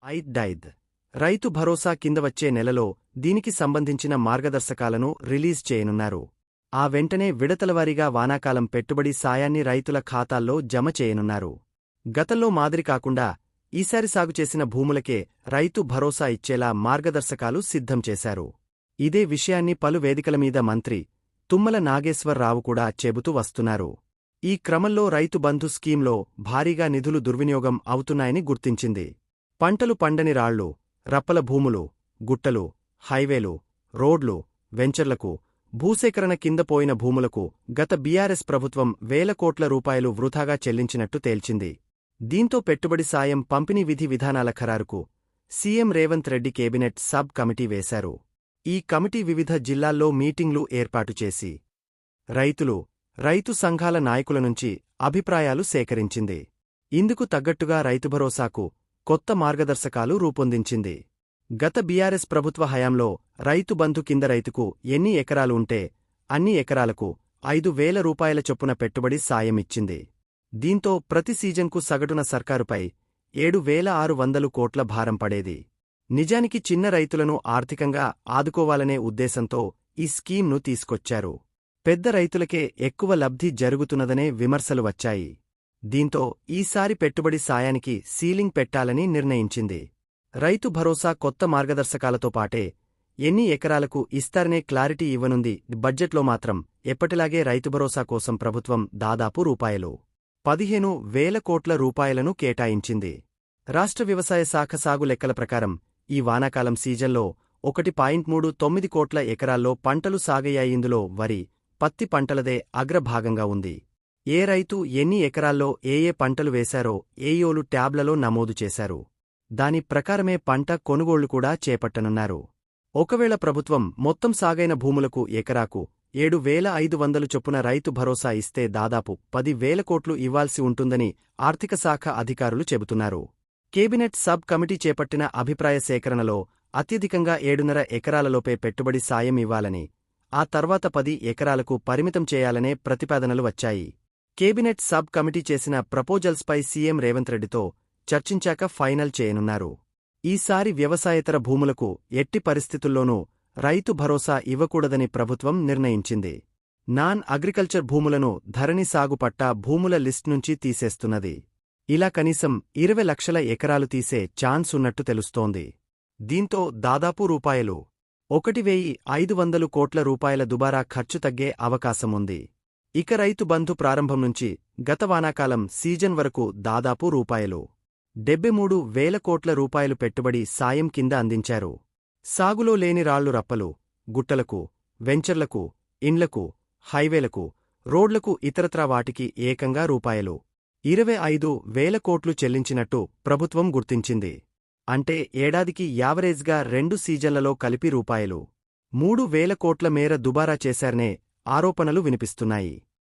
డైద్ రైతు భరోసా కింద వచ్చే నెలలో దీనికి సంబంధించిన మార్గదర్శకాలను రిలీజ్ చేయనున్నారు. ఆ వెంటనే విడతలవారీగా వానాకాలం పెట్టుబడి సాయాన్ని రైతుల ఖాతాల్లో జమ చేయనున్నారు. గతంలో మాదిరి కాకుండా ఈసారి సాగు చేసిన భూములకే రైతు భరోసా ఇచ్చేలా మార్గదర్శకాలు సిద్ధం చేశారు. ఇదే విషయాన్ని పలు వేదికలమీద మంత్రి తుమ్మల నాగేశ్వరరావు కూడా చెబుతూ వస్తున్నారు. ఈ క్రమంలో రైతు బంధు స్కీంలో భారీగా నిధులు దుర్వినియోగం అవుతున్నాయని గుర్తించింది. పంటలు పండని రాళ్లు, రప్పల భూములు, గుట్టలు, హైవేలు, రోడ్లు, వెంచర్లకు, భూసేకరణ కింద పోయిన భూములకు గత బీఆర్ఎస్ ప్రభుత్వం వేల కోట్ల రూపాయలు వృథాగా చెల్లించినట్టు తేల్చింది. దీంతో పెట్టుబడి సాయం పంపిణీ విధి విధానాల ఖరారుకు CM Revanth Reddy cabinet sub committee వేశారు. ఈ కమిటీ వివిధ జిల్లాల్లో మీటింగ్లు ఏర్పాటు చేసి రైతు సంఘాల నాయకుల నుంచి అభిప్రాయాలు సేకరించింది. ఇందుకు తగ్గట్టుగా రైతు భరోసాకు కొత్త మార్గదర్శకాలు రూపొందించింది. గత బీఆర్ఎస్ ప్రభుత్వ హయాంలో రైతు బంధు కింద రైతుకు ఎన్ని ఎకరాలు ఉంటే అన్ని ఎకరాలకు 5,000 రూపాయల చొప్పున పెట్టుబడి సాయమిచ్చింది. దీంతో ప్రతి సీజన్కు సగటున సర్కారుపై 7,600 కోట్ల భారం పడేది. నిజానికి చిన్న రైతులను ఆర్థికంగా ఆదుకోవాలనే ఉద్దేశంతో ఈ స్కీమ్ను తీసుకొచ్చారు. పెద్ద రైతులకే ఎక్కువ లబ్ధి జరుగుతున్నదనే విమర్శలు వచ్చాయి. దీంతో ఈసారి పెట్టుబడి సాయానికి సీలింగ్ పెట్టాలని నిర్ణయించింది. రైతు భరోసా కొత్త మార్గదర్శకాలతో పాటే ఎన్ని ఎకరాలకు ఇస్తారనే క్లారిటీ ఇవ్వనుంది. బడ్జెట్లో మాత్రం ఎప్పటిలాగే రైతు భరోసా కోసం ప్రభుత్వం దాదాపు ₹15,000 కోట్ల రూపాయలను కేటాయించింది. రాష్ట్ర వ్యవసాయ శాఖ సాగు లెక్కల ప్రకారం ఈ వానాకాలం సీజన్లో 1.39 కోట్ల ఎకరాల్లో పంటలు సాగయ్యాయి. ఇందులో వరి, పత్తి పంటలదే అగ్రభాగంగా ఉంది. ఏ రైతు ఎన్ని ఎకరాల్లో ఏ పంటలు వేశారో ఏయోలు ట్యాబ్లలో నమోదు చేశారు. దాని ప్రకారమే పంట కొనుగోళ్లు కూడా చేపట్టనున్నారు. ఒకవేళ ప్రభుత్వం మొత్తం సాగైన భూములకు ఎకరాకు 7,500 చొప్పున రైతు భరోసా ఇస్తే దాదాపు 10,000 కోట్లు ఇవ్వాల్సి ఉంటుందని ఆర్థిక శాఖ అధికారులు చెబుతున్నారు. కేబినెట్ సబ్ కమిటీ చేపట్టిన అభిప్రాయ సేకరణలో అత్యధికంగా 7.5 ఎకరాలలోపే పెట్టుబడి సాయం ఇవ్వాలని, ఆ తర్వాత 10 ఎకరాలకు పరిమితం చేయాలనే ప్రతిపాదనలు వచ్చాయి. కేబినెట్ సబ్ కమిటీ చేసిన ప్రపోజల్స్పై సీఎం రేవంత్ రెడ్డితో చర్చించాక ఫైనల్ చేయనున్నారు. ఈసారి వ్యవసాయేతర భూములకు ఎట్టి పరిస్థితుల్లోనూ రైతు భరోసా ఇవ్వకూడదని ప్రభుత్వం నిర్ణయించింది. నాన్ అగ్రికల్చర్ భూములను ధరణి సాగు పట్టా భూముల లిస్ట్ నుంచి తీసేస్తున్నది. ఇలా కనీసం 20 లక్షల ఎకరాలు తీసే ఛాన్స్ ఉన్నట్టు తెలుస్తోంది. దీంతో దాదాపు ₹1,500 కోట్ల రూపాయల దుబారా ఖర్చు తగ్గే అవకాశముంది. ఇక రైతు బంధు ప్రారంభం నుంచి గత వానాకాలం సీజన్ వరకు దాదాపు ₹73,000 కోట్ల రూపాయలు పెట్టుబడి సాయం కింద అందించారు. సాగులో లేని రాళ్లు, రప్పలు, గుట్టలకు, వెంచర్లకు, ఇండ్లకు, హైవేలకు, రోడ్లకు, ఇతరత్రా వాటికి ఏకంగా ₹25,000 కోట్లు చెల్లించినట్టు ప్రభుత్వం గుర్తించింది. అంటే ఏడాదికి యావరేజ్గా 2 సీజన్లలో కలిపి ₹3,000 కోట్ల మేర దుబారా చేశారనే ఆరోపణలు వినిపిస్తున్నాయి.